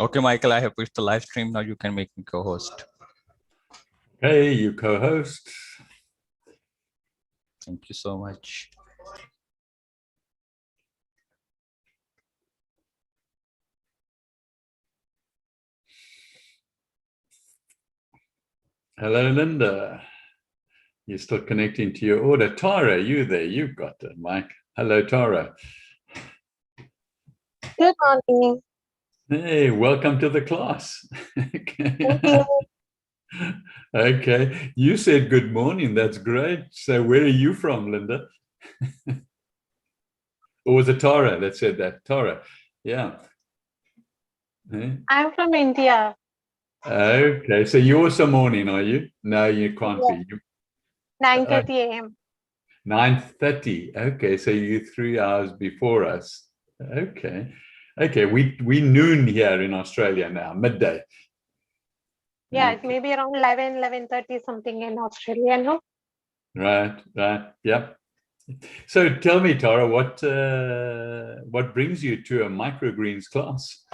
Okay, Michael, I have pushed the live stream. Now you can make me co-host. Hey, you co-host. Thank you so much. Hello, Linda. You're still connecting to your order. Tara, you there? You've got the mic. Hello, Tara. Good morning. Hey, welcome to the class. Thank you. Okay, you said good morning. That's great. So where are you from, Linda? Or was it Tara that said that? Tara, yeah. Hey. I'm from India. Okay, so you're also morning, are you? No, you can't be. 9:30 a.m. 9:30. Okay, so you're 3 hours before us. Okay. Okay, we noon here in Australia now, midday. Yeah, Okay. it may be around 11:30 something in Australia, no? Right, yep. So tell me, Tara, what brings you to a microgreens class?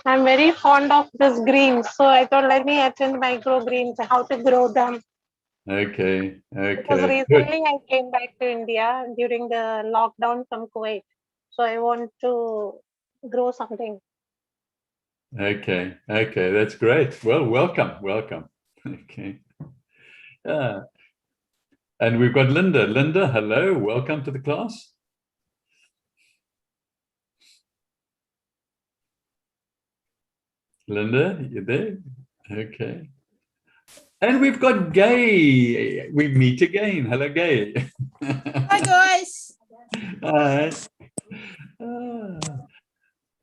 I'm very fond of this greens, so I thought let me attend microgreens, how to grow them. Okay, Because okay. recently I came back to India during the lockdown from Kuwait. So I want to grow something. Okay, okay, that's great. Well, welcome. Okay. And we've got Linda. Linda, hello, welcome to the class. Linda, you there? Okay. And we've got Gay. We meet again. Hello, Gay. Hi, guys. Hi.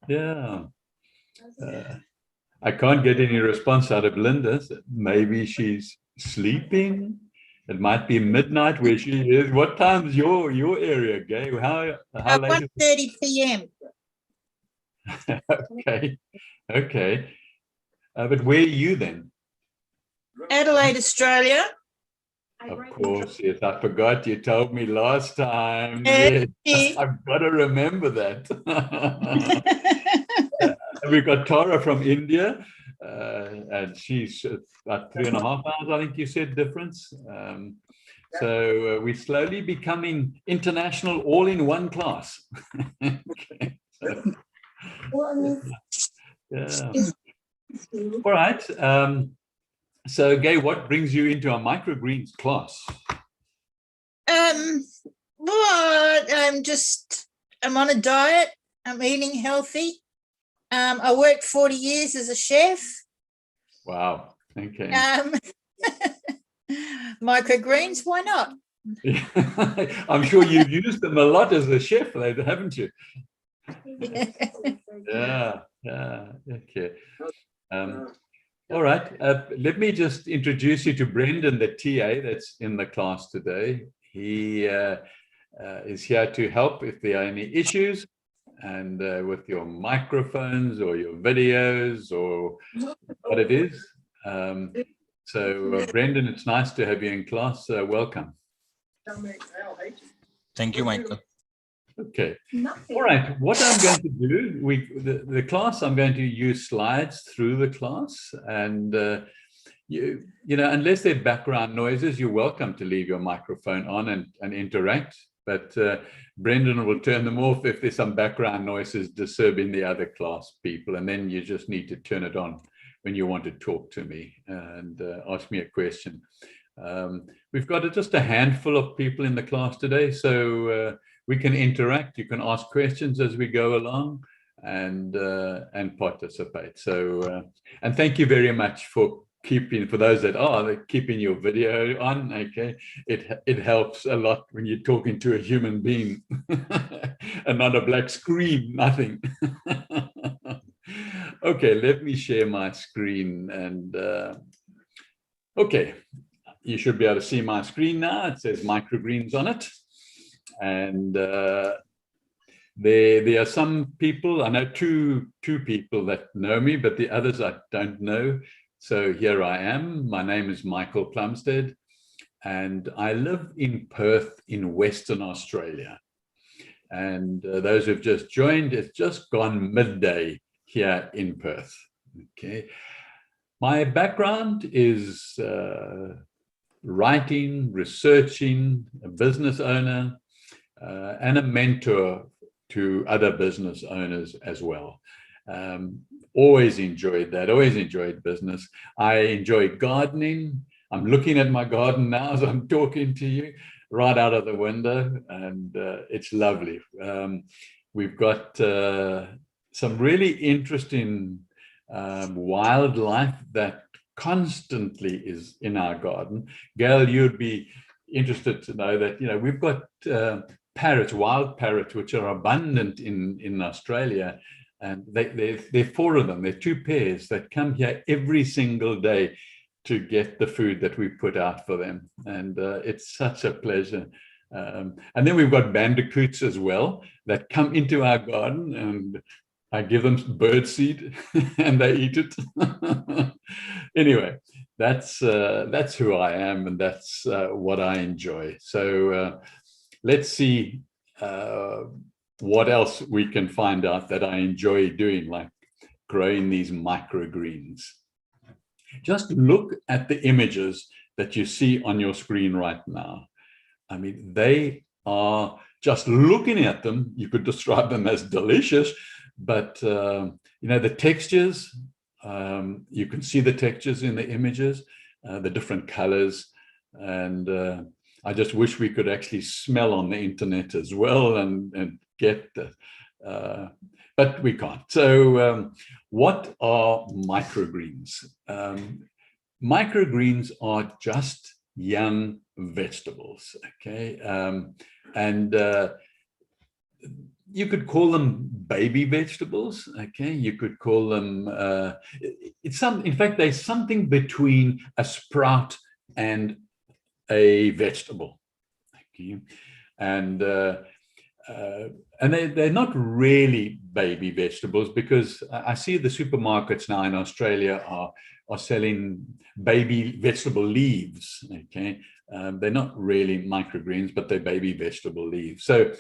Yeah. I can't get any response out of Linda. So maybe she's sleeping. It might be midnight where she is. What time is your area, Gay? How late? 1:30 p.m. Okay. But where are you then? Adelaide, Australia. Of course, yes. I forgot you told me last time. Yes. I've got to remember that. We've got Tara from India, and she's about 3.5 hours, I think you said, difference. So we're slowly becoming international all in one class. Okay. Yeah. All right. So, Gay, what brings you into our microgreens class? Well, I'm on a diet. I'm eating healthy. I worked 40 years as a chef. Wow. Okay. Microgreens, why not? I'm sure you've used them a lot as a chef, haven't you? Yeah. Okay. All right. Let me just introduce you to Brendan, the TA that's in the class today. He is here to help if there are any issues and with your microphones or your videos or what it is. So Brendan, it's nice to have you in class. Welcome. Thank you, Michael. Okay. All right. What I'm going to do, the class, I'm going to use slides through the class, and you know, unless there are background noises, you're welcome to leave your microphone on and interact. But Brendan will turn them off if there's some background noises disturbing the other class people, and then you just need to turn it on when you want to talk to me and ask me a question. We've got just a handful of people in the class today, so we can interact. You can ask questions as we go along and participate. So, and thank you very much for those that are keeping your video on. Okay, it helps a lot when you're talking to a human being and not a black screen, nothing. Okay, let me share my screen and okay, you should be able to see my screen now. It says microgreens on it. And there are some people, I know two people that know me, but the others I don't know. So here I am. My name is Michael Plumstead, and I live in Perth in Western Australia. And those who've just joined, it's just gone midday here in Perth. Okay. My background is writing, researching, a business owner, and a mentor to other business owners as well. Always enjoyed that, always enjoyed business. I enjoy gardening. I'm looking at my garden now as I'm talking to you, right out of the window, and it's lovely. We've got some really interesting wildlife that constantly is in our garden. Gail, you'd be interested to know that, you know, we've got parrots, wild parrots, which are abundant in Australia. And there are 4 of them. There are 2 pairs that come here every single day to get the food that we put out for them. And it's such a pleasure. And then we've got bandicoots as well that come into our garden, and I give them bird seed and they eat it. Anyway, that's who I am, and that's what I enjoy. So let's see what else we can find out that I enjoy doing, like growing these microgreens. Just look at the images that you see on your screen right now. I mean, they are, just looking at them, you could describe them as delicious, but you know, the textures, you can see the textures in the images, the different colors, and I just wish we could actually smell on the internet as well and get the, but we can't. So what are microgreens? Microgreens are just young vegetables, okay? And you could call them baby vegetables, okay? You could call them, in fact, they're something between a sprout and a vegetable, okay? And they're not really baby vegetables, because I see the supermarkets now in Australia are selling baby vegetable leaves, okay? They're not really microgreens, but they're baby vegetable leaves. So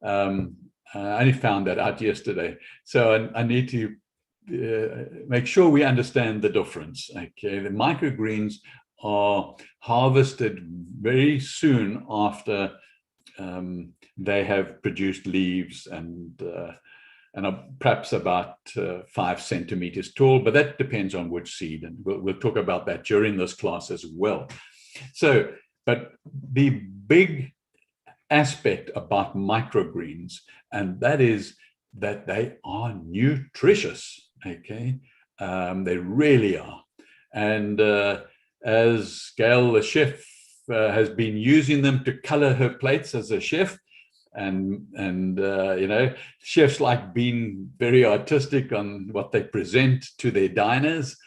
I only found that out yesterday. So I need to make sure we understand the difference, okay? The microgreens are harvested very soon after they have produced leaves and are perhaps about 5 centimeters tall, but that depends on which seed, and we'll talk about that during this class as well. So, but the big aspect about microgreens, and that is that they are nutritious, okay? They really are. And as Gail, the chef, has been using them to color her plates as a chef, and you know, chefs like being very artistic on what they present to their diners,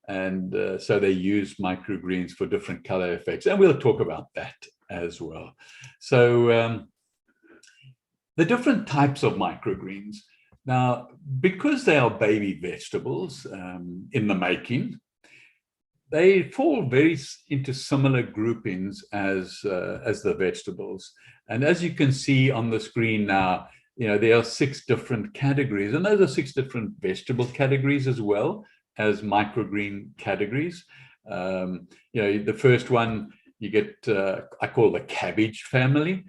and so they use microgreens for different color effects, and we'll talk about that as well. So the different types of microgreens. Now, because they are baby vegetables in the making, they fall very into similar groupings as the vegetables. And as you can see on the screen now, you know, there are 6 different categories, and those are 6 different vegetable categories as well as microgreen categories. You know, the first one you get, I call the cabbage family,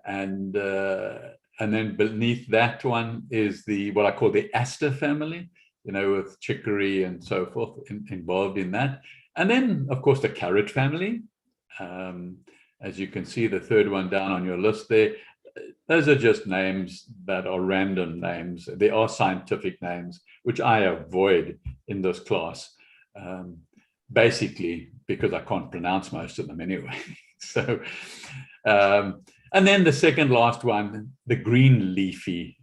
and then beneath that one is what I call the aster family, you know, with chicory and so forth involved in that. And then, of course, the carrot family. As you can see, the third one down on your list there, those are just names that are random names. They are scientific names, which I avoid in this class, basically because I can't pronounce most of them anyway. So, and then the second last one, the green leafy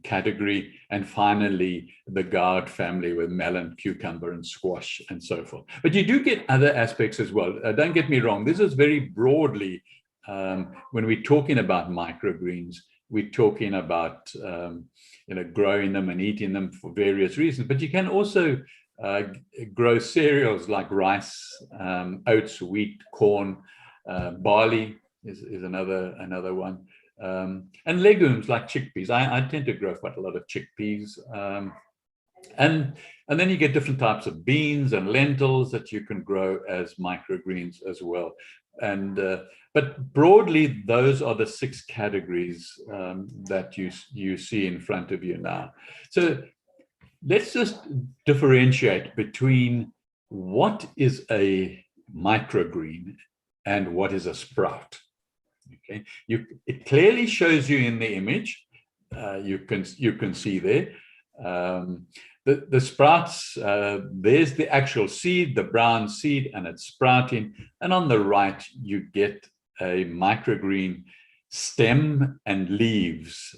category, and finally the gourd family with melon, cucumber, and squash, and so forth. But you do get other aspects as well. Don't get me wrong, this is very broadly, when we're talking about microgreens, we're talking about you know, growing them and eating them for various reasons. But you can also grow cereals like rice, oats, wheat, corn, barley is another one. And legumes like chickpeas. I tend to grow quite a lot of chickpeas. and then you get different types of beans and lentils that you can grow as microgreens as well. And but broadly, those are the 6 categories that you see in front of you now. So let's just differentiate between what is a microgreen and what is a sprout. Okay, it clearly shows you in the image. You can see there. The sprouts, there's the actual seed, the brown seed, and it's sprouting. And on the right, you get a microgreen stem and leaves.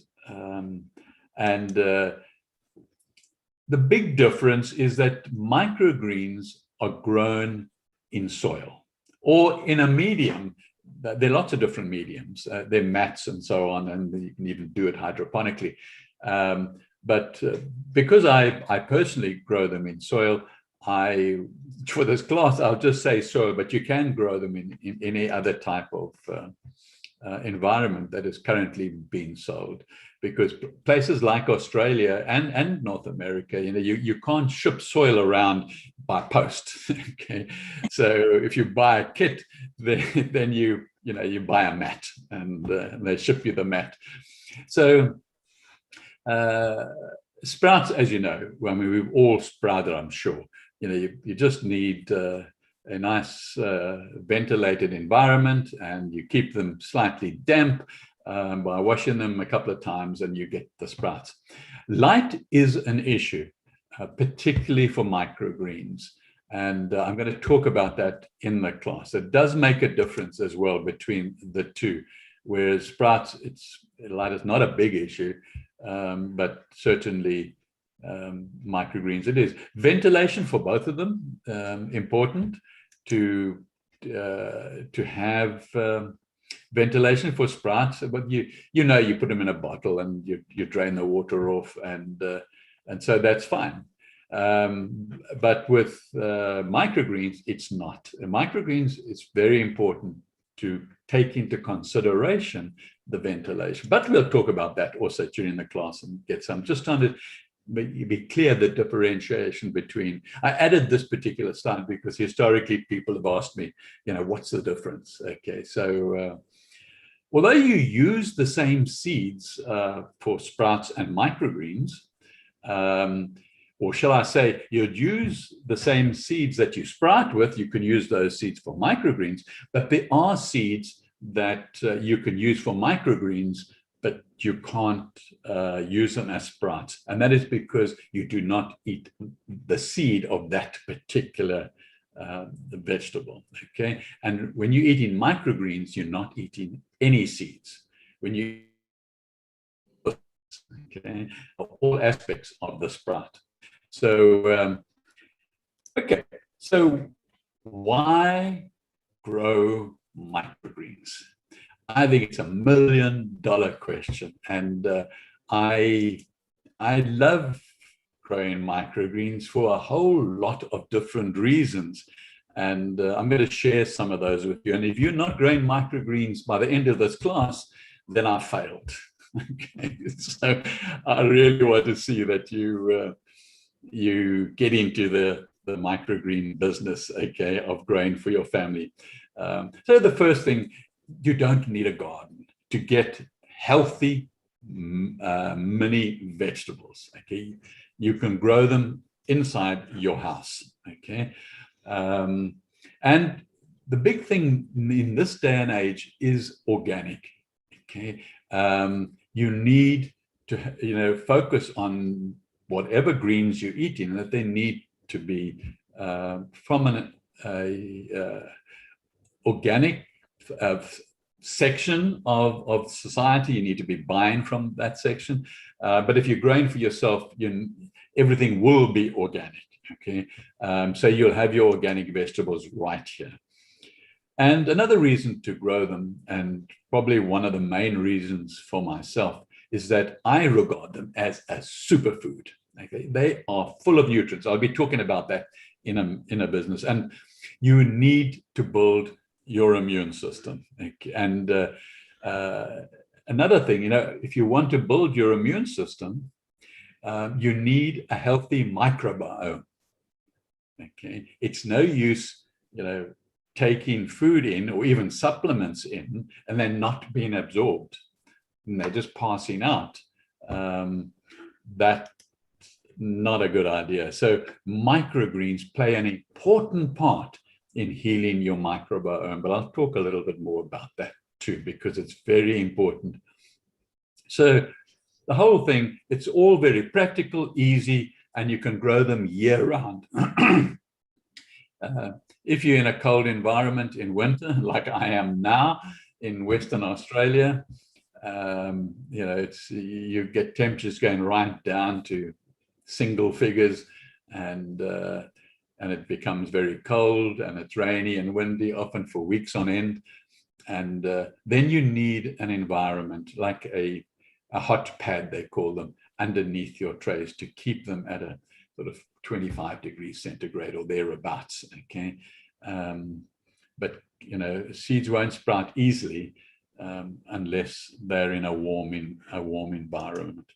The big difference is that microgreens are grown in soil or in a medium. There are lots of different mediums. There are mats and so on, and you can even do it hydroponically. But because I personally grow them in soil, for this class, I'll just say soil, but you can grow them in any other type of environment that is currently being sold. Because places like Australia and North America, you can't ship soil around by post. Okay, so if you buy a kit, then you buy a mat, and they ship you the mat. So sprouts, as you know, I mean, we've all sprouted, I'm sure. You just need a nice ventilated environment, and you keep them slightly damp by washing them a couple of times, and you get the sprouts. Light is an issue, particularly for microgreens. And I'm going to talk about that in the class. It does make a difference as well between the two, whereas sprouts, light is not a big issue, but certainly microgreens it is. Ventilation for both of them, important to have ventilation for sprouts. But you put them in a bottle and you drain the water off, and so that's fine. But with microgreens, it's not. Microgreens, it's very important to take into consideration the ventilation. But we'll talk about that also during the class and get some. Just trying to be clear the differentiation between. I added this particular slide because historically people have asked me, what's the difference? Okay, so although you use the same seeds for sprouts and microgreens, or shall I say, you'd use the same seeds that you sprout with, you can use those seeds for microgreens, but there are seeds that you can use for microgreens, but you can't use them as sprouts. And that is because you do not eat the seed of that particular vegetable, okay? And when you're eating microgreens, you're not eating any seeds. When you, okay, all aspects of the sprout. So, okay, so why grow microgreens? I think it's $1 million question, and I love growing microgreens for a whole lot of different reasons, and I'm going to share some of those with you. And if you're not growing microgreens by the end of this class, then I failed. Okay, so I really want to see that you get into the microgreen business, okay, of growing for your family. So the first thing, you don't need a garden to get healthy mini vegetables, okay? You can grow them inside your house, okay? And the big thing in this day and age is organic, okay? You need to, focus on whatever greens you're eating, that they need to be from an organic section of society. You need to be buying from that section. But if you're growing for yourself, everything will be organic, okay? So you'll have your organic vegetables right here. And another reason to grow them, and probably one of the main reasons for myself, is that I regard them as a superfood. Okay, they are full of nutrients. I'll be talking about that in a business, and you need to build your immune system. Okay? And another thing, if you want to build your immune system, you need a healthy microbiome. Okay, it's no use, taking food in or even supplements in and then not being absorbed, and they're just passing out. That's not a good idea. So microgreens play an important part in healing your microbiome, but I'll talk a little bit more about that too, because it's very important. So the whole thing, it's all very practical, easy, and you can grow them year round. If you're in a cold environment in winter, like I am now in Western Australia, you get temperatures going right down to single figures, and it becomes very cold, and it's rainy and windy, often for weeks on end. And then you need an environment like a hot pad, they call them, underneath your trays to keep them at a sort of 25 degrees centigrade or thereabouts. Okay, but seeds won't sprout easily unless they're in a warm environment.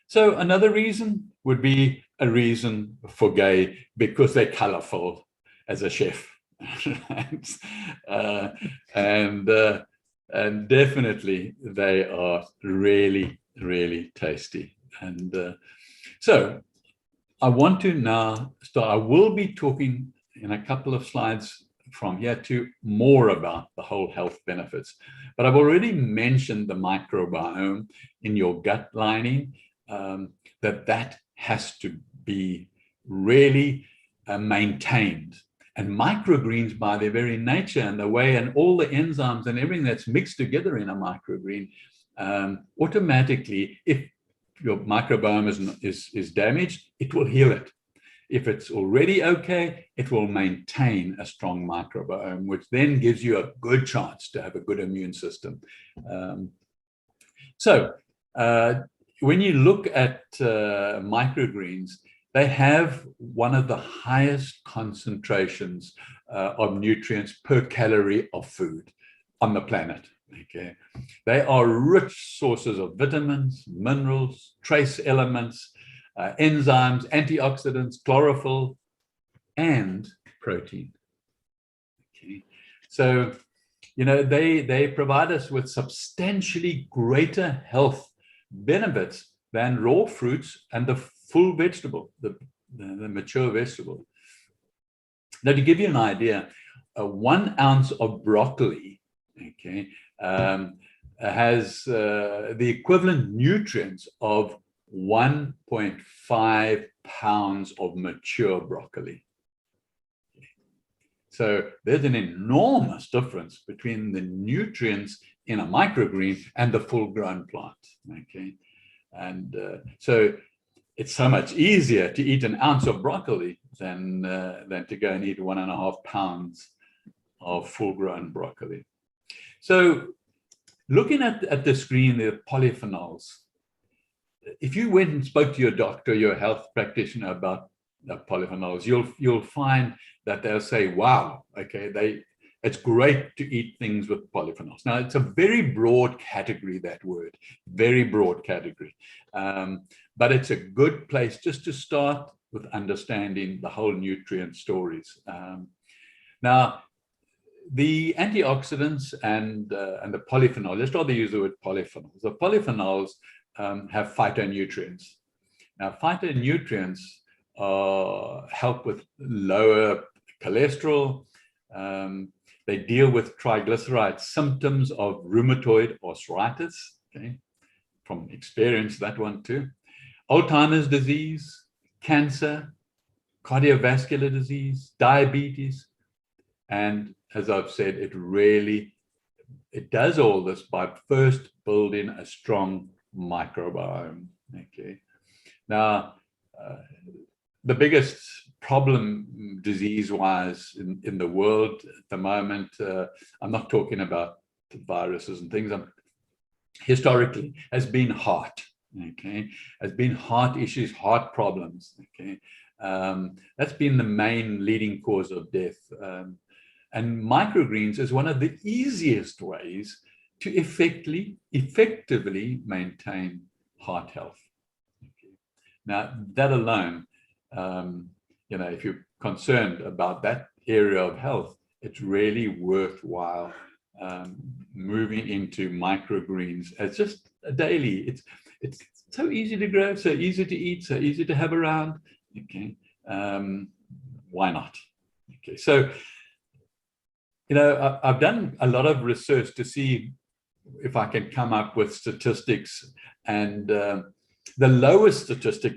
So another reason would be a reason for gay, because they're colorful as a chef. And definitely they are really, really tasty. And so I want to now start. I will be talking in a couple of slides from here to more about the whole health benefits, but I've already mentioned the microbiome in your gut lining, that has to be really maintained. And microgreens, by their very nature and the way, and all the enzymes and everything that's mixed together in a microgreen, automatically, if your microbiome is damaged, it will heal it. If it's already okay, it will maintain a strong microbiome, which then gives you a good chance to have a good immune system. When you look at microgreens, they have one of the highest concentrations of nutrients per calorie of food on the planet. Okay, they are rich sources of vitamins, minerals, trace elements, enzymes, antioxidants, chlorophyll, and protein. Okay, so they provide us with substantially greater health benefits than raw fruits and the full vegetable, the mature vegetable. Now, to give you an idea, 1 ounce of broccoli, okay, has the equivalent nutrients of 1.5 pounds of mature broccoli. So there's an enormous difference between the nutrients in a microgreen and the full-grown plant. Okay, and so it's so much easier to eat 1 ounce of broccoli than to go and eat 1.5 pounds of full-grown broccoli. So looking at the screen, the polyphenols. If you went and spoke to your doctor, your health practitioner about the polyphenols, you'll find that they'll say, wow, okay, it's great to eat things with polyphenols. Now, it's a very broad category, that word, very broad category. But it's a good place just to start with understanding the whole nutrient stories. Now, the antioxidants and the polyphenols, let's rather use the word polyphenols. The polyphenols have phytonutrients. Now, phytonutrients help with lower cholesterol. They deal with triglyceride symptoms of rheumatoid arthritis, okay, from experience, that one too. Alzheimer's disease, cancer, cardiovascular disease, diabetes. And as I've said, it does all this by first building a strong microbiome. Okay. Now, the biggest problem disease-wise in the world at the moment, I'm not talking about viruses and things, historically has been heart. Okay, has been heart issues, heart problems. Okay, that's been the main leading cause of death. And microgreens is one of the easiest ways to effectively maintain heart health. Now, that alone, you know, if you're concerned about that area of health, it's really worthwhile moving into microgreens as just a daily. It's so easy to grow, so easy to eat, so easy to have around. Okay, why not? Okay, so you know, I've done a lot of research to see if I can come up with statistics, and the lowest statistic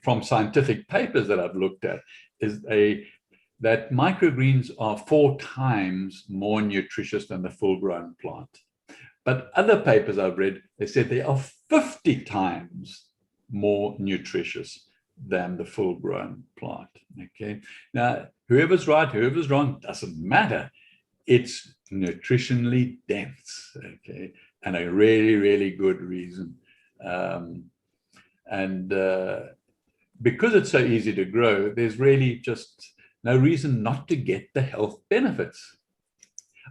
from scientific papers that I've looked at is that microgreens are 4 times more nutritious than the full-grown plant. But other papers I've read, they said they are 50 times more nutritious than the full-grown plant. Okay. Now, whoever's right, whoever's wrong, doesn't matter. It's nutritionally dense. Okay, and a really, really good reason. Because it's so easy to grow, there's really just no reason not to get the health benefits.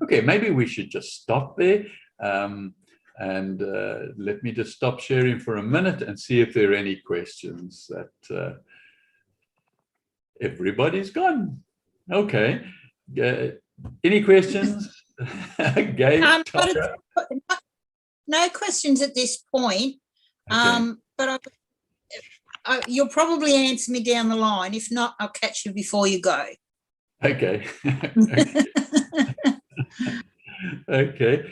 Okay, maybe we should just stop there. Let me just stop sharing for a minute and see if there are any questions that everybody's gone. Okay. Any questions? Gabe, no questions at this point. Okay. But you'll probably answer me down the line. If not, I'll catch you before you go. Okay. Okay.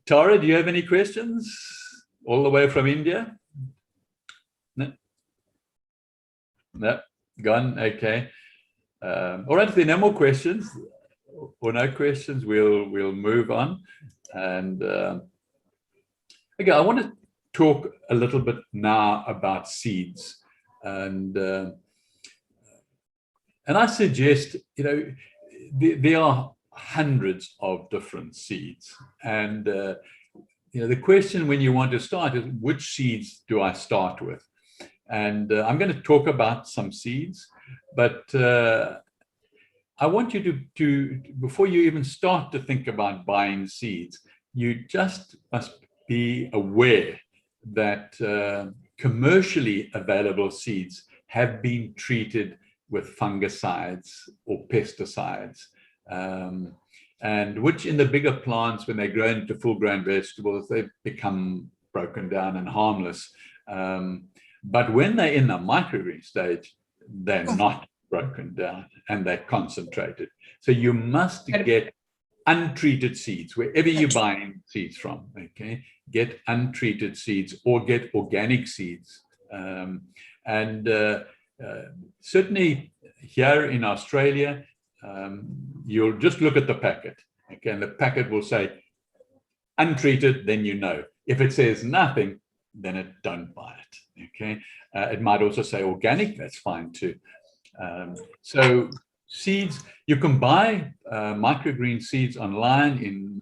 Tara, do you have any questions? All the way from India? No? No? Gone? Okay. All right, if there are no more questions or no questions, we'll move on. And okay, I want to talk a little bit now about seeds. And I suggest, you know, there are hundreds of different seeds. And, you know, the question when you want to start is, which seeds do I start with? And I'm going to talk about some seeds, but I want you to, before you even start to think about buying seeds, you just must be aware that commercially available seeds have been treated with fungicides or pesticides, and which in the bigger plants, when they grow into full-grown vegetables, they become broken down and harmless. But when they're in the microgreen stage, they're not broken down and they're concentrated. So you must get untreated seeds wherever you're buying seeds from. Okay, get untreated seeds or get organic seeds. Certainly here in Australia, you'll just look at the packet. Okay, and the packet will say untreated, then you know. If it says nothing, then don't buy it. Okay, it might also say organic, that's fine too. So seeds, you can buy microgreen seeds online in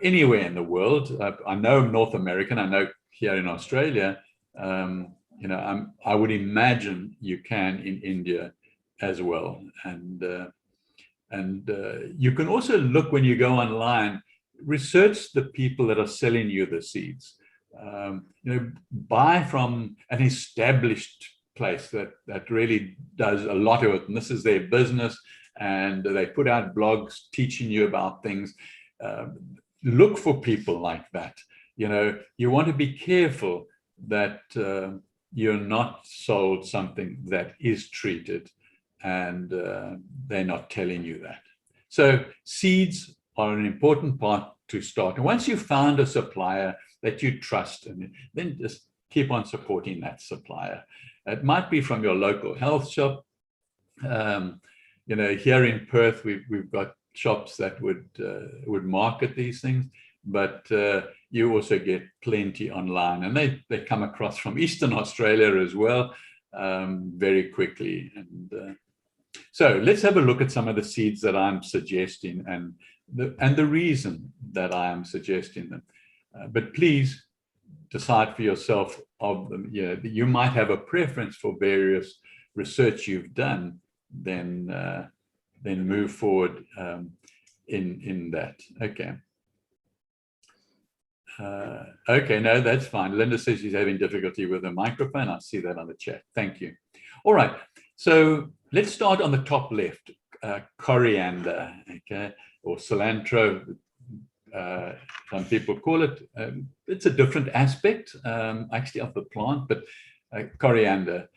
anywhere in the world. I know North American, I know here in Australia, you know, I would imagine you can in India as well. And you can also look, when you go online, research the people that are selling you the seeds. You know, buy from an established place that really does a lot of it, and this is their business, and they put out blogs teaching you about things. Look for people like that. You know, you want to be careful that you're not sold something that is treated, and they're not telling you that. So seeds are an important part to start. And once you've found a supplier that you trust, and then just keep on supporting that supplier. It might be from your local health shop. You know, here in Perth, we've got shops that would market these things, but you also get plenty online, and they come across from Eastern Australia as well, very quickly. And so let's have a look at some of the seeds that I'm suggesting and the reason that I am suggesting them. But please decide for yourself of them. You know, you might have a preference for various research you've done, then move forward in that. Okay. Okay, no, that's fine. Linda says she's having difficulty with the microphone. I see that on the chat. Thank you. All right, so let's start on the top left. Coriander, okay, or cilantro, some people call it. It's a different aspect, actually, of the plant, but coriander.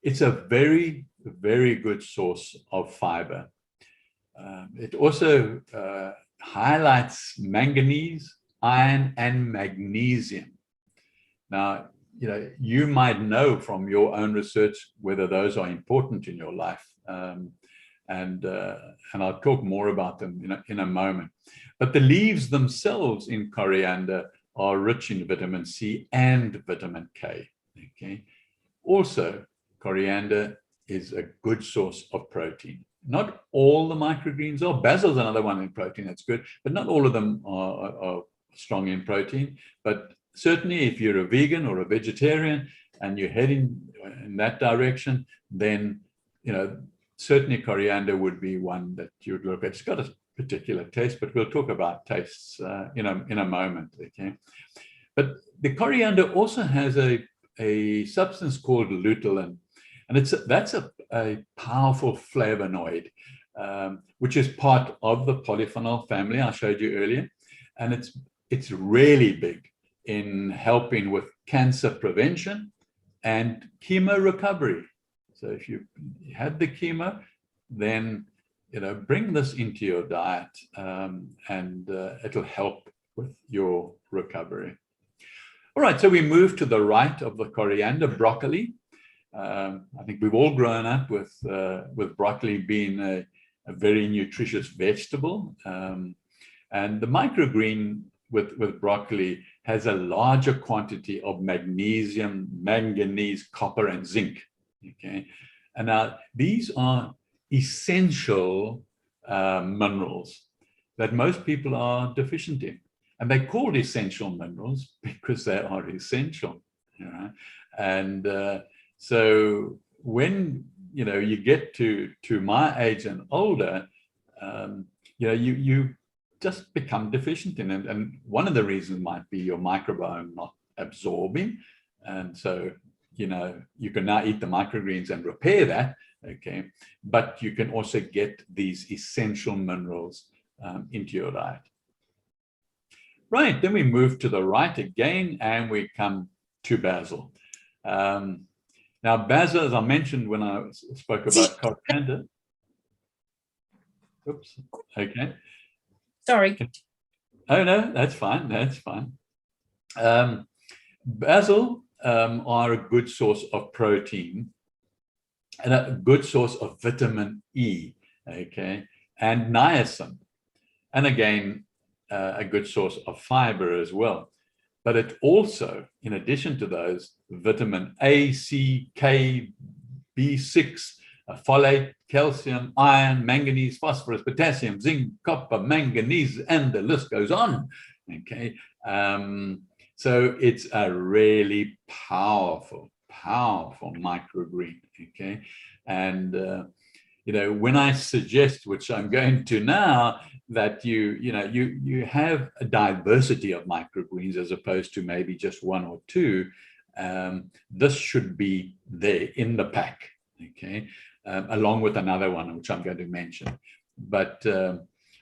It's a very, very good source of fiber. It also highlights manganese, iron, and magnesium. Now, you might know from your own research whether those are important in your life. And I'll talk more about them in a moment. But the leaves themselves in coriander are rich in vitamin C and vitamin K. Okay. Also, coriander is a good source of protein. Not all the microgreens are. Basil's another one in protein that's good, but not all of them are strong in protein. But certainly if you're a vegan or a vegetarian and you're heading in that direction, then, certainly coriander would be one that you'd look at. It's got a particular taste, but we'll talk about tastes in a moment. Okay, but the coriander also has a substance called lutein, and that's a powerful flavonoid, which is part of the polyphenol family I showed you earlier, and it's really big in helping with cancer prevention and chemo recovery. So if you had the chemo, then bring this into your diet, and it'll help with your recovery. All right, so we move to the right of the coriander, broccoli. I think we've all grown up with broccoli being a very nutritious vegetable, and the microgreen with broccoli has a larger quantity of magnesium, manganese, copper, and zinc. Okay, and now these are essential minerals that most people are deficient in, and they're called essential minerals because they are essential. And so when you get to my age and older, you just become deficient in it, and one of the reasons might be your microbiome not absorbing, and so you can now eat the microgreens and repair that, okay? But you can also get these essential minerals into your diet. Right, then we move to the right again, and we come to basil. Now, basil, as I mentioned when I spoke about coriander. Oops, okay. Sorry. Oh, no, that's fine, that's fine. Basil are a good source of protein and a good source of vitamin E, okay, and niacin, and again, a good source of fiber as well. But it also, in addition to those, vitamin A, C, K, B6, folate, calcium, iron, manganese, phosphorus, potassium, zinc, copper, manganese, and the list goes on, okay. So it's a really powerful microgreen, okay? And, when I suggest, which I'm going to now, that you have a diversity of microgreens as opposed to maybe just one or two, this should be there in the pack, okay? Along with another one, which I'm going to mention. But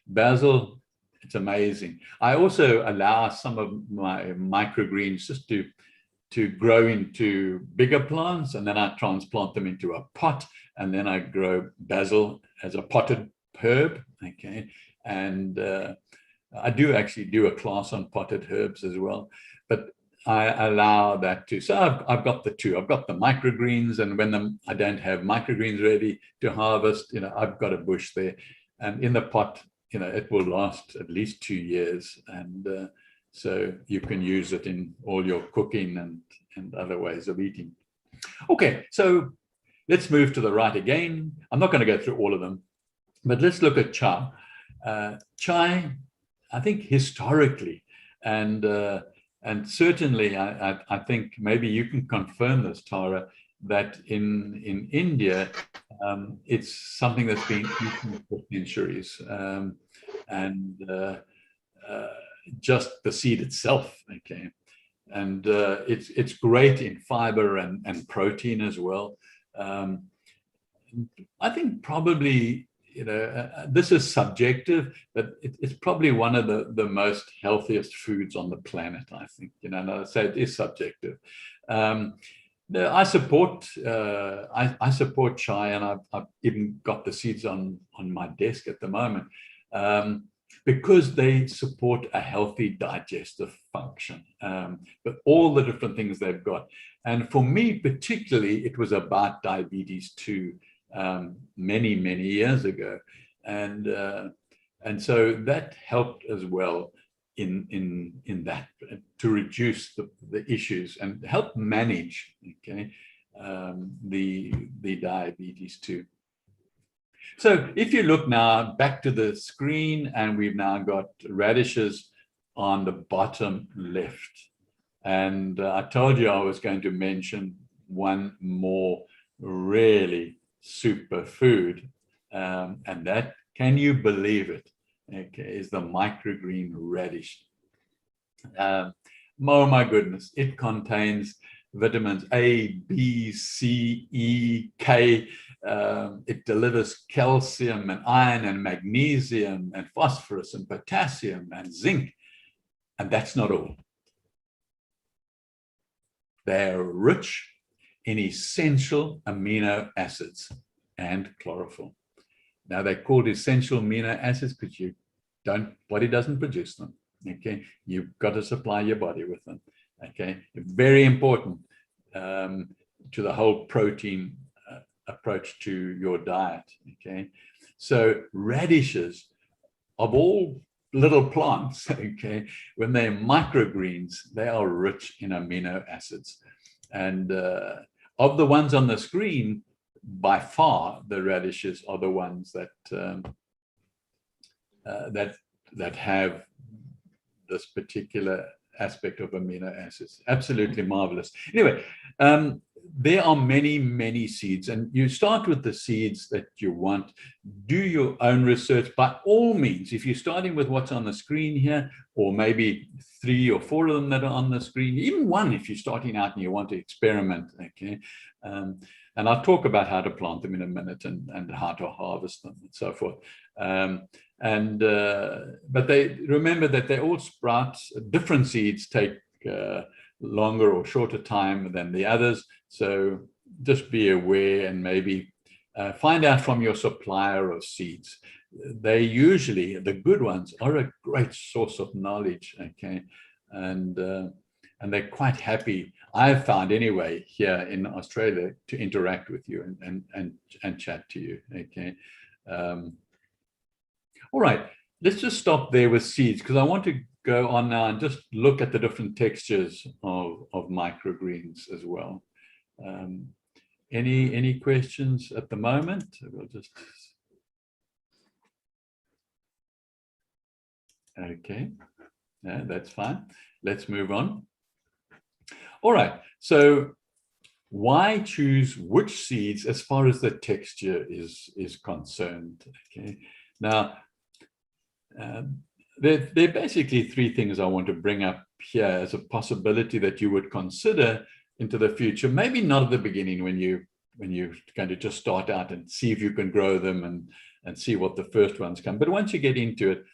basil, it's amazing. I also allow some of my microgreens just to grow into bigger plants, and then I transplant them into a pot, and then I grow basil as a potted herb, okay? And I do actually do a class on potted herbs as well, but I allow that too. So I've got the two. I've got the microgreens, and when I don't have microgreens ready to harvest, I've got a bush there, and in the pot, it will last at least 2 years, and so you can use it in all your cooking and other ways of eating. Okay, so let's move to the right again. I'm not going to go through all of them, but let's look at chai. Chai, I think historically, and certainly I think maybe you can confirm this, Tara, that in India, it's something that's been eaten for centuries. just the seed itself. Okay, and it's great in fiber and protein as well. I think probably, this is subjective, but it's probably one of the most healthiest foods on the planet, I think. And I say it is subjective. I support chai, and I've even got the seeds on my desk at the moment, because they support a healthy digestive function, but all the different things they've got. And for me particularly, it was about diabetes too, many years ago, and so that helped as well in that, to reduce the issues and help manage, okay, the diabetes too. So if you look now back to the screen, and we've now got radishes on the bottom left, and I told you I was going to mention one more really super food, and that, can you believe it, okay, is the microgreen radish. Oh my goodness, it contains vitamins A, B, C, E, K. It delivers calcium and iron and magnesium and phosphorus and potassium and zinc. And that's not all. They're rich in essential amino acids and chlorophyll. Now, they're called essential amino acids because body doesn't produce them. Okay, you've got to supply your body with them. Okay, very important to the whole protein approach to your diet. Okay, so radishes, of all little plants, okay, when they're microgreens, they are rich in amino acids. And of the ones on the screen, by far the radishes are the ones that that have this particular aspect of amino acids. Absolutely marvelous. Anyway, there are many seeds, and you start with the seeds that you want. Do your own research by all means. If you're starting with what's on the screen here, or maybe 3 or 4 of them that are on the screen, even one if you're starting out and you want to experiment, okay? And I'll talk about how to plant them in a minute, and how to harvest them and so forth. But remember that they all sprout. Different seeds take longer or shorter time than the others. So just be aware, and maybe find out from your supplier of seeds. They usually, the good ones, are a great source of knowledge, okay? And they're quite happy, I've found anyway, here in Australia, to interact with you and chat to you, okay? All right, let's just stop there with seeds, because I want to go on now and just look at the different textures of microgreens as well. Any questions at the moment? We'll just... Okay, yeah, that's fine. Let's move on. All right, so why choose which seeds as far as the texture is concerned? Okay, now there are basically 3 things I want to bring up here as a possibility that you would consider into the future. Maybe not at the beginning when you're going to just start out and see if you can grow them and see what the first ones come. But once you get into it,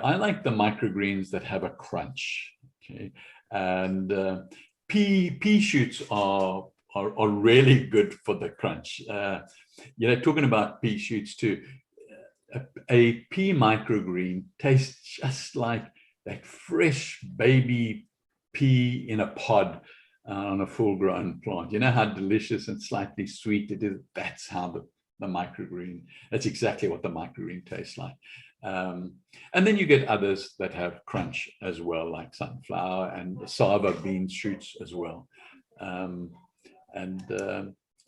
I like the microgreens that have a crunch. Okay, and pea shoots are really good for the crunch. Talking about pea shoots too, a pea microgreen tastes just like that fresh baby pea in a pod on a full-grown plant. You know how delicious and slightly sweet it is? That's how the microgreen, that's exactly what the microgreen tastes like. And then you get others that have crunch as well, like sunflower and cassava bean shoots as well.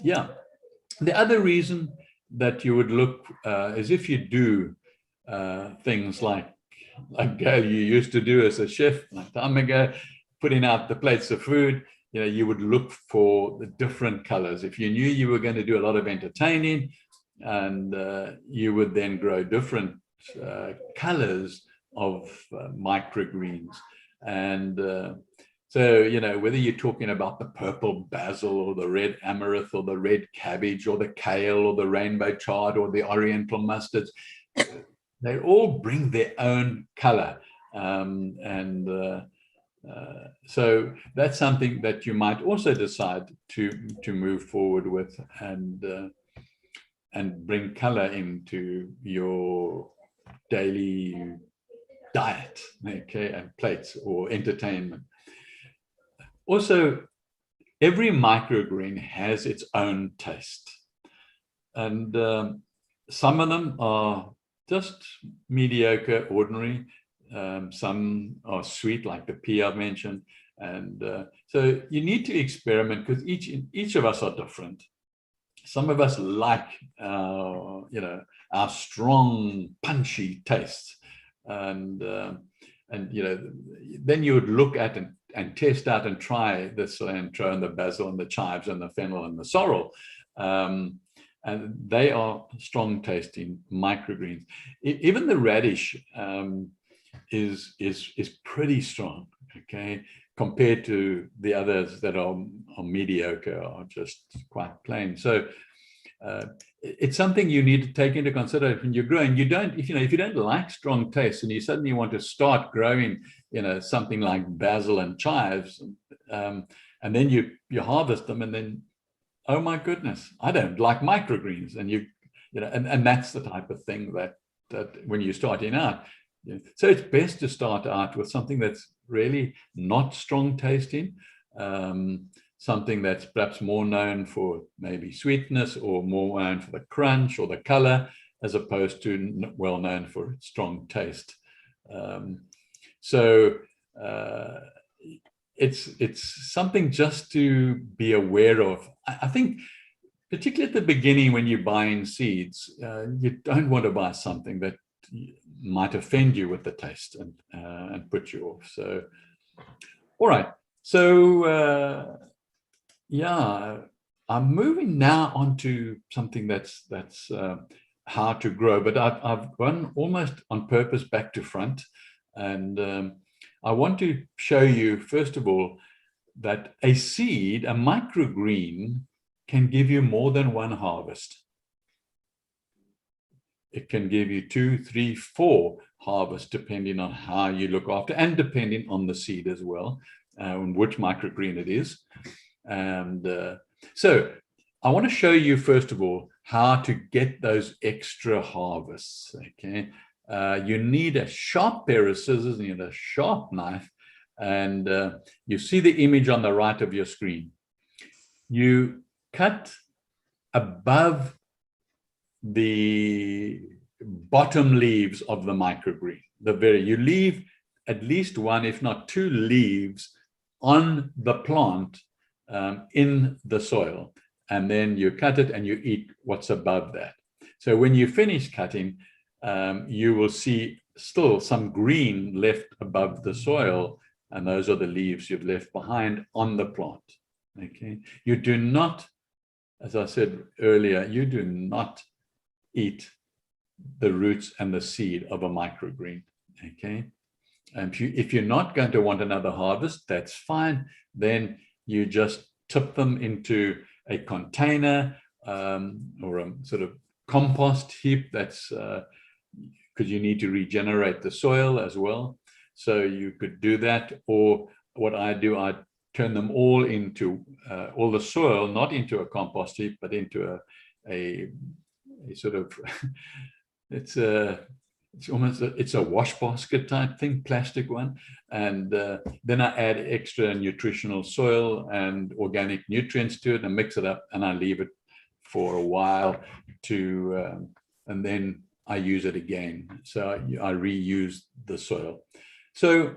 Yeah, the other reason that you would look is if you do things like you used to do as a chef a long time ago, putting out the plates of food, you would look for the different colors. If you knew you were going to do a lot of entertaining, and you would then grow different colors microgreens. And so, you know, whether you're talking about the purple basil or the red amaranth or the red cabbage or the kale or the rainbow chard or the oriental mustards, they all bring their own color. So that's something that you might also decide to move forward with and bring color into your daily diet, okay, and plates or entertainment. Also, every microgreen has its own taste, and some of them are just mediocre, ordinary. Some are sweet, like the pea I've mentioned, and so you need to experiment because each of us are different. Some of us like you know, our strong, punchy tastes, and you know, then you would look at and test out and try the cilantro and the basil and the chives and the fennel and the sorrel. And they are strong tasting microgreens. Even the radish is pretty strong, okay, compared to the others that are mediocre or just quite plain. So it's something you need to take into consideration when you're growing. You don't, if you don't like strong taste and you suddenly want to start growing, you know, something like basil and chives, and then you harvest them, and then, oh my goodness, I don't like microgreens, and you know, and that's the type of thing that when you're starting out. So it's best to start out with something that's really not strong tasting, something that's perhaps more known for maybe sweetness or more known for the crunch or the color, as opposed to well known for strong taste. So it's something just to be aware of. I think particularly at the beginning when you're buying seeds, you don't want to buy something that might offend you with the taste and put you off. So, all right. So yeah, I'm moving now on to something that's hard to grow, but I've gone almost on purpose back to front, and I want to show you first of all that a seed, a microgreen, can give you more than one harvest. It can give you 2, 3, 4 harvests, depending on how you look after and depending on the seed as well, and which microgreen it is. And so I want to show you, first of all, how to get those extra harvests, okay? You need a sharp pair of scissors and you need a sharp knife, and you see the image on the right of your screen. You cut above the bottom leaves of the microgreen. You leave at least 1, if not 2 leaves on the plant in the soil, and then you cut it and you eat what's above that. So when you finish cutting, you will see still some green left above the soil, and those are the leaves you've left behind on the plant. Okay, you do not, as I said earlier, you do not eat the roots and the seed of a microgreen. Okay, and if you're not going to want another harvest, that's fine. Then you just tip them into a container or a sort of compost heap. That's because you need to regenerate the soil as well. So you could do that, or what I do, I turn them all into all the soil, not into a compost heap, but into a sort of it's a wash basket type thing, plastic one, and then I add extra nutritional soil and organic nutrients to it and mix it up, and I leave it for a while to and then I use it again. So I reuse the soil. So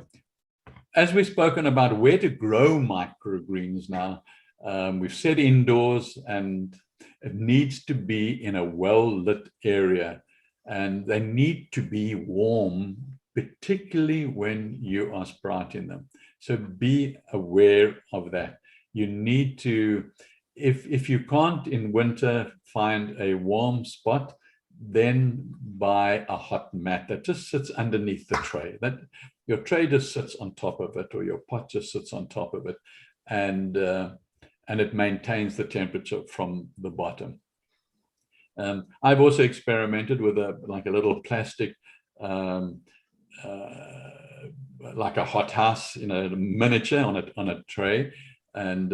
as we've spoken about where to grow microgreens now, we've said indoors, and it needs to be in a well-lit area, and they need to be warm, particularly when you are sprouting them. So be aware of that. You need to, if you can't in winter find a warm spot, then buy a hot mat that just sits underneath the tray. That your tray just sits on top of it, or your pot just sits on top of it, and it maintains the temperature from the bottom. I've also experimented with a little plastic, like a hothouse, miniature on a tray, and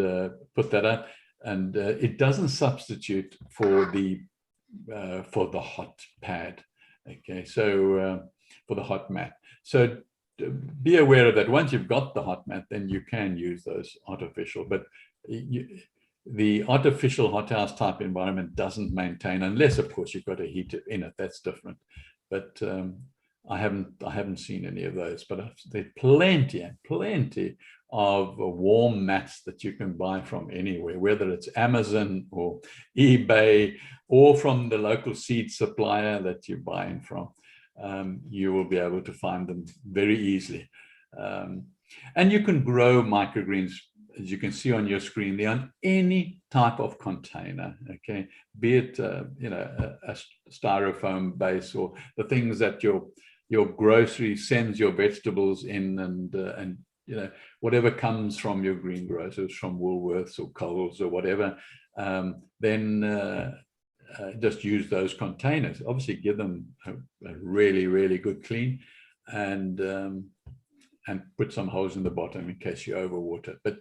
put that up, and it doesn't substitute for the hot pad. Okay, so for the hot mat. So be aware of that. Once you've got the hot mat, then you can use those artificial, but the artificial hothouse type environment doesn't maintain, unless of course you've got a heater in it. That's different. But I haven't seen any of those, but there's plenty of warm mats that you can buy from anywhere, whether it's Amazon or eBay or from the local seed supplier that you're buying from. You will be able to find them very easily. And you can grow microgreens, as you can see on your screen, they're on any type of container, okay? Be it a styrofoam base, or the things that your grocery sends your vegetables in, and whatever comes from your greengrocers, from Woolworths or Coles or whatever, then just use those containers. Obviously, give them a really, really good clean, and put some holes in the bottom in case you overwater. But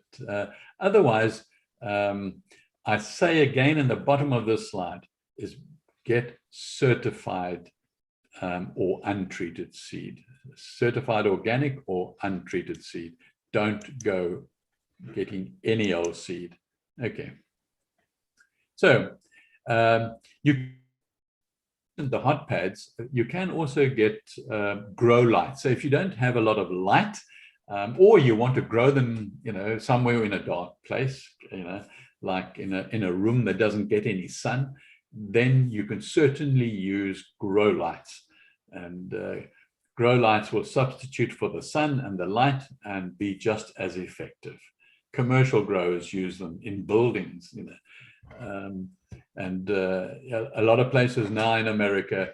otherwise, I say again in the bottom of this slide is get certified or untreated seed, certified organic or untreated seed. Don't go getting any old seed. Okay. So the hot pads, you can also get grow lights. So if you don't have a lot of light, or you want to grow them, somewhere in a dark place, like in a room that doesn't get any sun, then you can certainly use grow lights. And grow lights will substitute for the sun and the light and be just as effective. Commercial growers use them in buildings, and a lot of places now in America,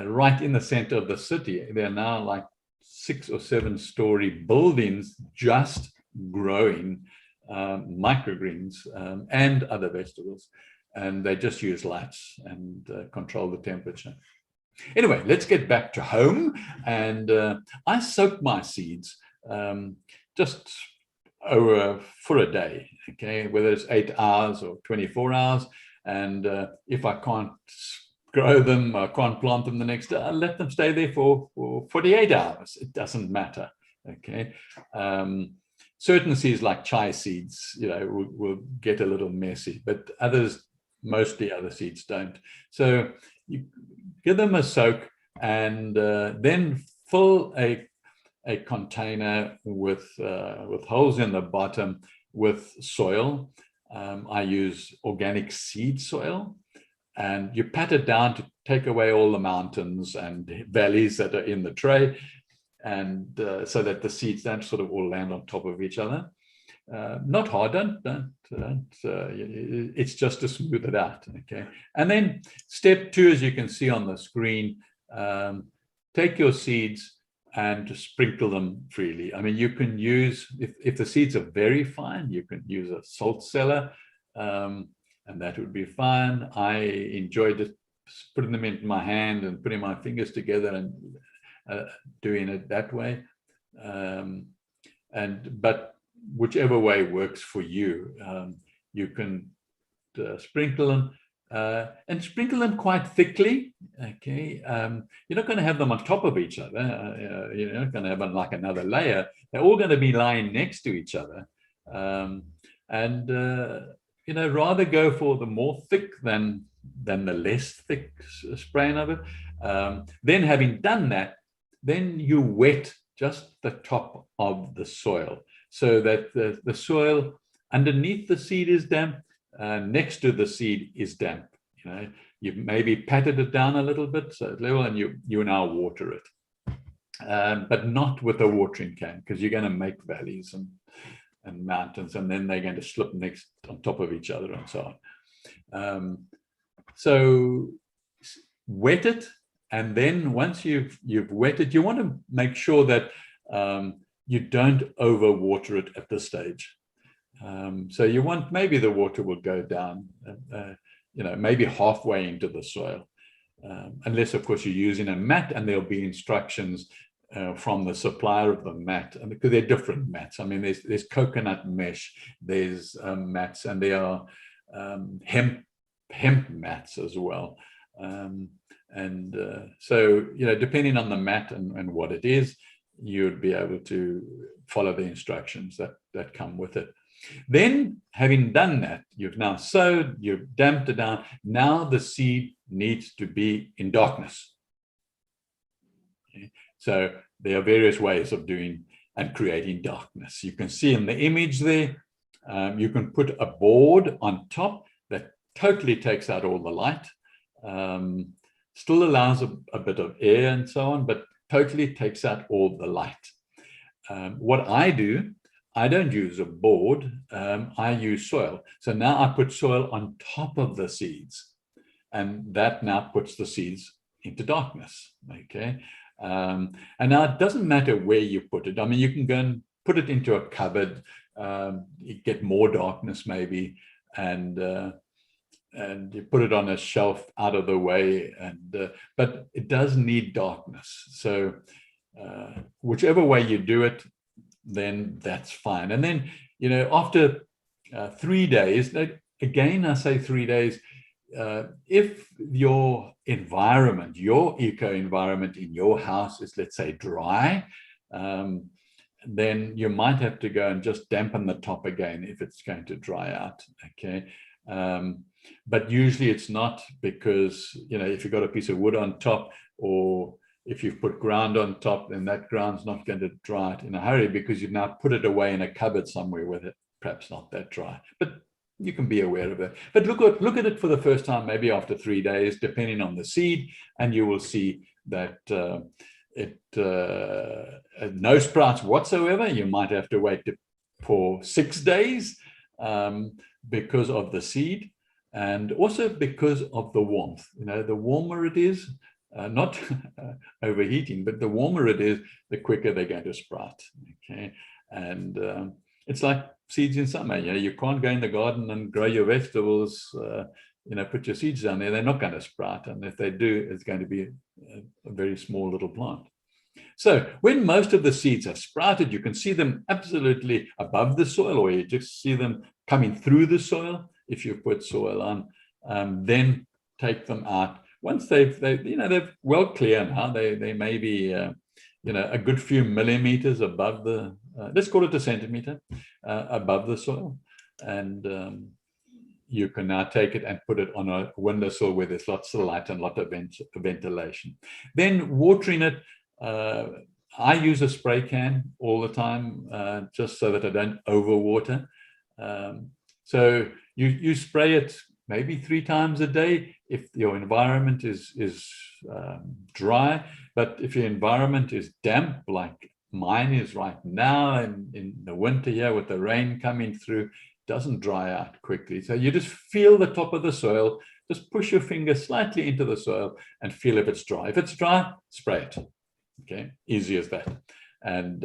right in the center of the city, there are now like 6 or 7-story buildings just growing microgreens and other vegetables, and they just use lights and control the temperature. Anyway, let's get back to home, and I soak my seeds just for a day, okay, whether it's 8 hours or 24 hours. And if I can't grow them, I can't plant them the next day, I'll let them stay there for 48 hours. It doesn't matter, okay? Certain seeds like chai seeds, will get a little messy, but others, mostly other seeds don't. So you give them a soak, and then fill a container with holes in the bottom with soil. I use organic seed soil, and you pat it down to take away all the mountains and valleys that are in the tray, and so that the seeds don't sort of all land on top of each other. Not hard, it's just to smooth it out, okay? And then step 2, as you can see on the screen, take your seeds and to sprinkle them freely. I mean, you can use, if the seeds are very fine, you can use a salt cellar, and that would be fine. I enjoyed it, putting them into my hand and putting my fingers together and doing it that way. But whichever way works for you, you can sprinkle them. And sprinkle them quite thickly, okay? You're not going to have them on top of each other. You're not going to have them like another layer. They're all going to be lying next to each other. Rather go for the more thick than the less thick spraying of it. Then having done that, then you wet just the top of the soil so that the soil underneath the seed is damp, next to the seed is damp. You've maybe patted it down a little bit so it's level, and you now water it, but not with a watering can, because you're going to make valleys and mountains, and then they're going to slip on top of each other and so on. So wet it, and then once you've wet it, you want to make sure that you don't overwater it at this stage. So you want, maybe the water will go down, maybe halfway into the soil, unless of course you're using a mat, and there'll be instructions from the supplier of the mat, and because they're different mats. I mean, there's coconut mesh, there's mats, and there are hemp mats as well. So, depending on the mat and what it is, you'd be able to follow the instructions that come with it. Then, having done that, you've now sowed, you've damped it down. Now the seed needs to be in darkness. Okay? So there are various ways of doing and creating darkness. You can see in the image there, you can put a board on top that totally takes out all the light. Still allows a bit of air and so on, but totally takes out all the light. What I do, I don't use a board, I use soil. So now I put soil on top of the seeds, and that now puts the seeds into darkness, okay? And now it doesn't matter where you put it. I mean, you can go and put it into a cupboard, you get more darkness maybe, and you put it on a shelf out of the way, but it does need darkness. So whichever way you do it, then that's fine. And then, after 3 days, again, I say 3 days, if your environment, your eco environment in your house is, let's say, dry, then you might have to go and just dampen the top again if it's going to dry out, okay? But usually it's not, because, if you've got a piece of wood on top, or if you've put ground on top, then that ground's not going to dry it in a hurry, because you've now put it away in a cupboard somewhere with it, perhaps not that dry. But you can be aware of it. But look at it for the first time, maybe after 3 days, depending on the seed, and you will see that no sprouts whatsoever. You might have to wait for 6 days because of the seed, and also because of the warmth. The warmer it is, not overheating, but the warmer it is, the quicker they're going to sprout. Okay, and it's like seeds in summer. You can't go in the garden and grow your vegetables. Put your seeds down there; they're not going to sprout, and if they do, it's going to be a very small little plant. So when most of the seeds have sprouted, you can see them absolutely above the soil, or you just see them coming through the soil if you put soil on. Then take them out. Once they're well clear now, they may be a good few millimeters above the, let's call it a centimeter above the soil, and you can now take it and put it on a windowsill where there's lots of light and lot of ventilation. Then watering it, I use a spray can all the time, just so that I don't overwater. So you spray it maybe 3 times a day if your environment is dry. But if your environment is damp, like mine is right now, and in the winter here with the rain coming through, it doesn't dry out quickly. So you just feel the top of the soil, just push your finger slightly into the soil and feel if it's dry. If it's dry, spray it. Okay, easy as that. And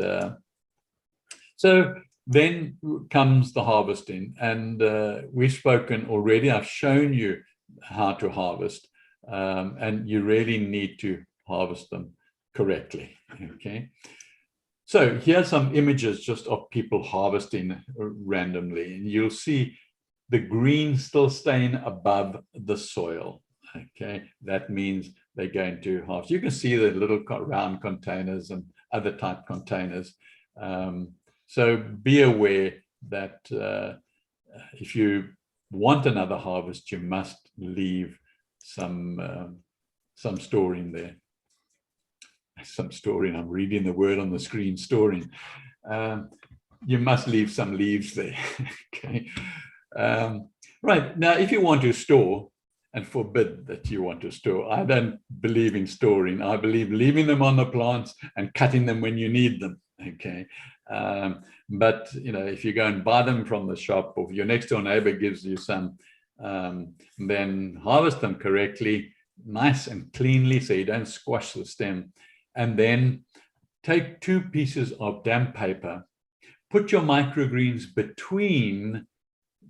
so then comes the harvesting, and we've spoken already. I've shown you how to harvest, and you really need to harvest them correctly. Okay, so here's some images just of people harvesting randomly, and you'll see the green still staying above the soil. Okay, that means they're going to harvest. You can see the little round containers and other type containers. So be aware that if you want another harvest, you must leave some storing there. Some storing, I'm reading the word on the screen, storing. You must leave some leaves there. Okay. Right, now if you want to store, and forbid that you want to store, I don't believe in storing. I believe leaving them on the plants and cutting them when you need them. Okay. But if you go and buy them from the shop, or if your next door neighbor gives you some, then harvest them correctly, nice and cleanly so you don't squash the stem. And then take 2 pieces of damp paper, put your microgreens between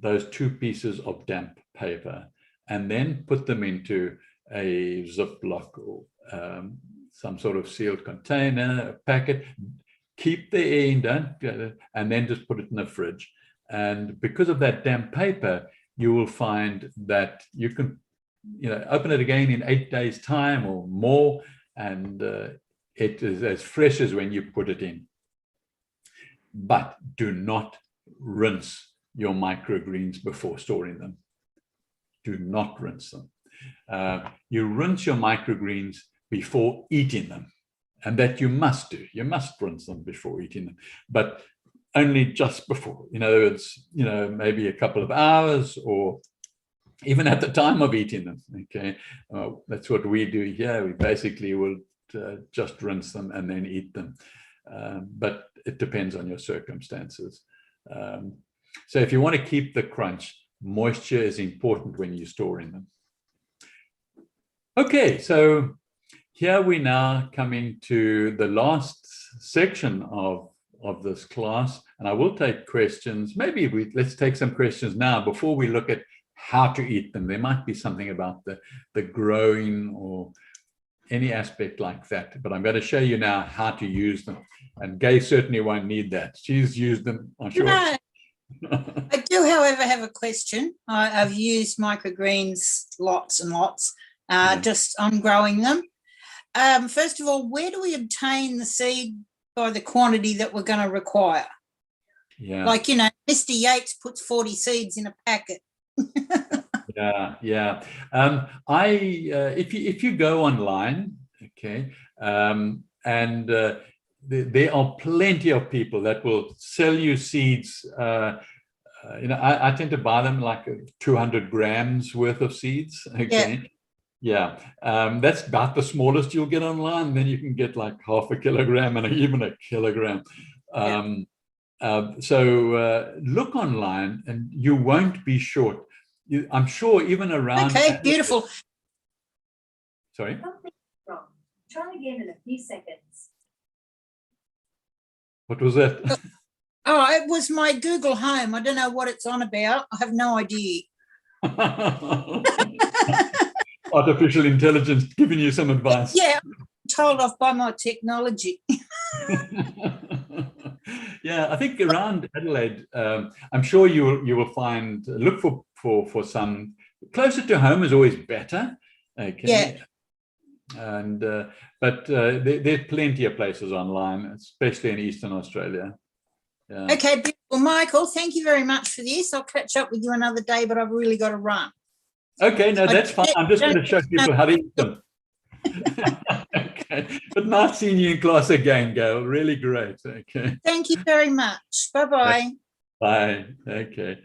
those 2 pieces of damp paper, and then put them into a Ziploc or some sort of sealed container, a packet. Keep the air in, and then just put it in the fridge. And because of that damp paper, you will find that you can, open it again in 8 days' time or more, and it is as fresh as when you put it in. But do not rinse your microgreens before storing them. Do not rinse them. You rinse your microgreens before eating them, and that you must do. You must rinse them before eating them, but only just before. In other words, maybe a couple of hours, or even at the time of eating them. Okay, that's what we do here. We basically will just rinse them and then eat them, but it depends on your circumstances. So if you want to keep the crunch, moisture is important when you're storing them. Okay, so here we now coming to the last section of this class, and I will take questions. Maybe let's take some questions now before we look at how to eat them. There might be something about the growing or any aspect like that, but I'm going to show you now how to use them. And Gay certainly won't need that. She's used them, I'm sure. No. I do, however, have a question. I've used microgreens lots and lots, just on growing them. First of all, where do we obtain the seed by the quantity that we're going to require? Yeah. Like, Mr. Yates puts 40 seeds in a packet. Yeah. If you go online, okay, and there are plenty of people that will sell you seeds. I tend to buy them like 200 grams worth of seeds. Okay. Yeah. That's about the smallest you'll get online. Then you can get like half a kilogram and even a kilogram. So look online and you won't be short. I'm sure even around. Okay, beautiful. Sorry? Try again in a few seconds. What was that? Oh, it was my Google Home. I don't know what it's on about. I have no idea. Artificial intelligence giving you some advice. Yeah, I'm told off by my technology. Yeah, I think around Adelaide, I'm sure you will find, look for some closer to home is always better. Okay. Yeah. And but there's plenty of places online, especially in Eastern Australia. Yeah. Okay, beautiful. Michael, thank you very much for this. I'll catch up with you another day, but I've really got to run. Okay, no, that's fine. I'm just going to show people how to eat them. Okay, but nice seeing you in class again, Gail. Really great. Okay. Thank you very much. Bye-bye. Bye. Okay.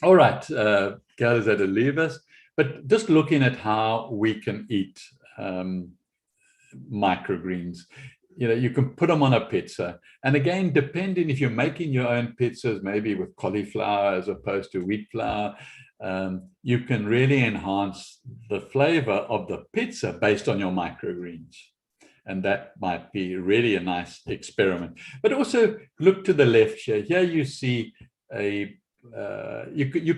All right. Gail is at to leave us, but just looking at how we can eat microgreens. You can put them on a pizza. And again, depending if you're making your own pizzas, maybe with cauliflower as opposed to wheat flour, you can really enhance the flavor of the pizza based on your microgreens. And that might be really a nice experiment. But also look to the left here. Here you see you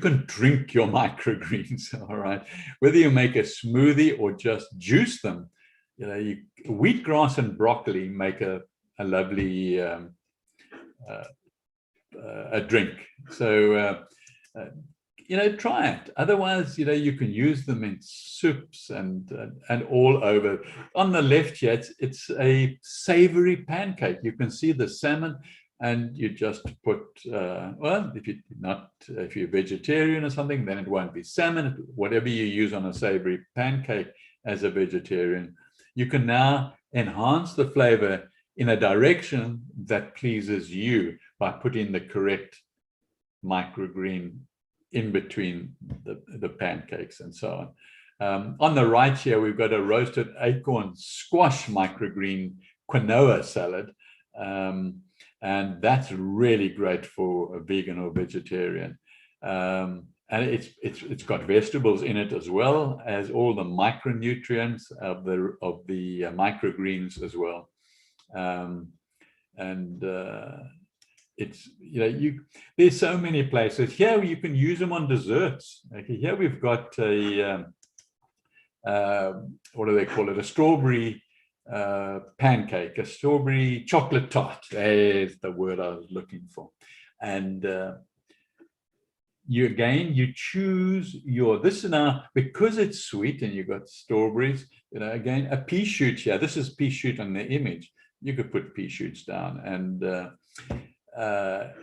can drink your microgreens, all right? Whether you make a smoothie or just juice them, wheatgrass and broccoli make a lovely a drink. So try it. Otherwise, you can use them in soups and all over. On the left here, it's a savory pancake. You can see the salmon, and you just put well, if you're vegetarian or something, then it won't be salmon. Whatever you use on a savory pancake as a vegetarian, you can now enhance the flavor in a direction that pleases you by putting the correct microgreen in between the pancakes and so on. On the right here, we've got a roasted acorn squash microgreen quinoa salad. And that's really great for a vegan or vegetarian. and it's got vegetables in it as well as all the micronutrients of the microgreens as well. It's, you know, there's so many places here you can use them on desserts. Okay, here we've got a what do they call it? A strawberry pancake, a strawberry chocolate tart. There's the word I was looking for. And you choose this is now, because it's sweet and you've got strawberries, you know, again, a pea shoot here. This is pea shoot on the image. You could put pea shoots down, and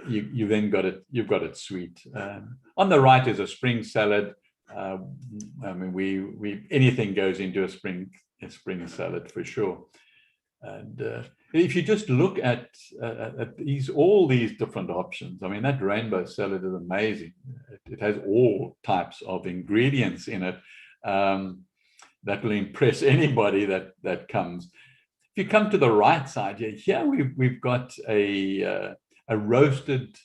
you then got it sweet. On the right is a spring salad. I mean, anything goes into a spring salad for sure. And if you just look at all these different options, I mean, that rainbow salad is amazing. It has all types of ingredients in it that will impress anybody that comes. If you come to the right side here we've got a roasted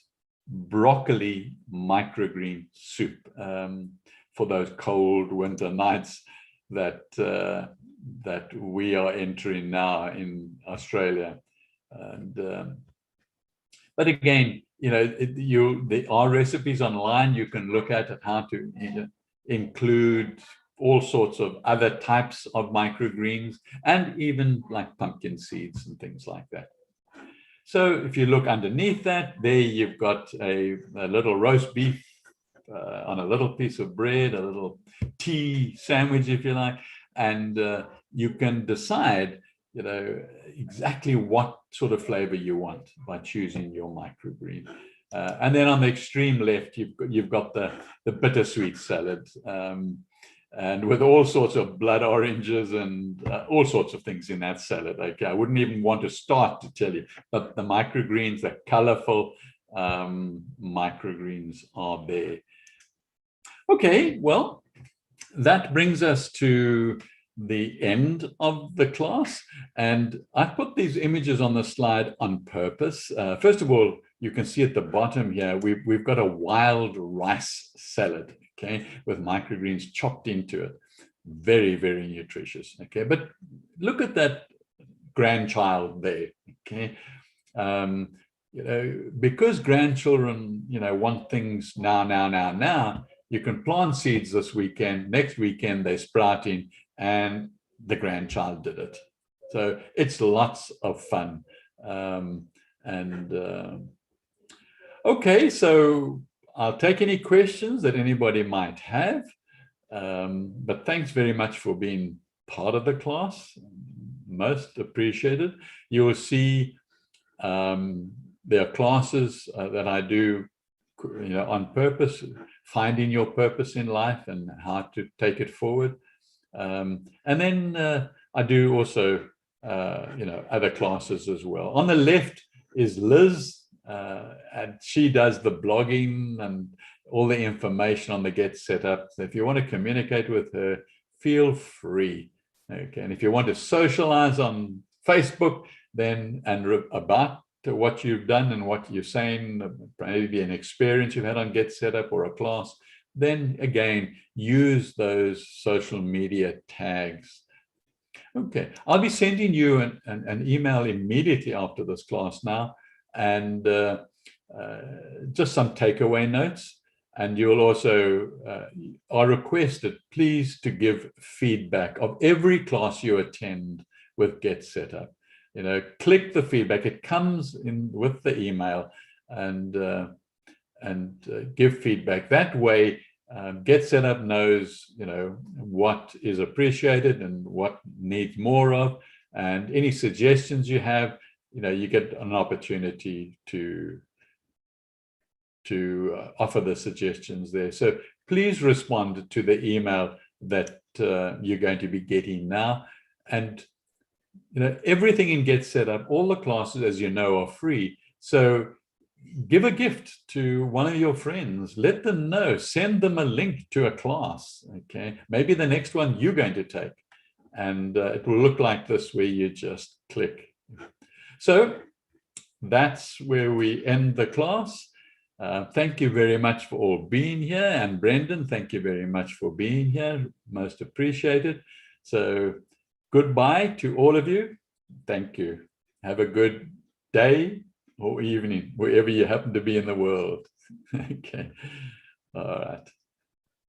broccoli microgreen soup for those cold winter nights that we are entering now in Australia. And but again, you know, there are recipes online you can look at how to include all sorts of other types of microgreens, and even like pumpkin seeds and things like that. So if you look underneath that, there you've got a little roast beef on a little piece of bread, a little tea sandwich, if you like, and you can decide, you know, exactly what sort of flavor you want by choosing your microgreen. And then on the extreme left, you've got the bittersweet salad, and with all sorts of blood oranges and all sorts of things in that salad. Okay, I wouldn't even want to start to tell you, but the microgreens, the colorful microgreens are there. Okay, well, that brings us to the end of the class, and I put these images on the slide on purpose. First of all, you can see at the bottom here, we've got a wild rice salad, okay, with microgreens chopped into it. Very, very nutritious, okay? But look at that grandchild there, okay? You know, because grandchildren, you know, want things now, you can plant seeds this weekend, next weekend they're sprouting, and the grandchild did it. So it's lots of fun. Okay, so I'll take any questions that anybody might have, but thanks very much for being part of the class. Most appreciated. You will see there are classes that I do, you know, on purpose, finding your purpose in life and how to take it forward. And then I do also, you know, other classes as well. On the left is Liz, and she does the blogging and all the information on the Get Set Up. So if you want to communicate with her, feel free. Okay, and if you want to socialize on Facebook, then about what you've done and what you're saying, maybe an experience you've had on Get Set Up or a class, then again, use those social media tags. Okay, I'll be sending you an email immediately after this class now, and just some takeaway notes. And you'll also are requested, please, to give feedback of every class you attend with Get Set Up. You know, click the feedback. It comes in with the email, and give feedback. That way, Get Set Up knows, you know, what is appreciated and what needs more of, and any suggestions you have, you know, you get an opportunity to offer the suggestions there. So please respond to the email that you're going to be getting now. And you know, everything in Get Set Up, all the classes, as you know, are free. So give a gift to one of your friends. Let them know. Send them a link to a class. Okay, maybe the next one you're going to take, and it will look like this, where you just click. So that's where we end the class. Thank you very much for all being here. And Brendan, thank you very much for being here. Most appreciated. So goodbye to all of you. Thank you. Have a good day or evening, wherever you happen to be in the world. Okay. All right.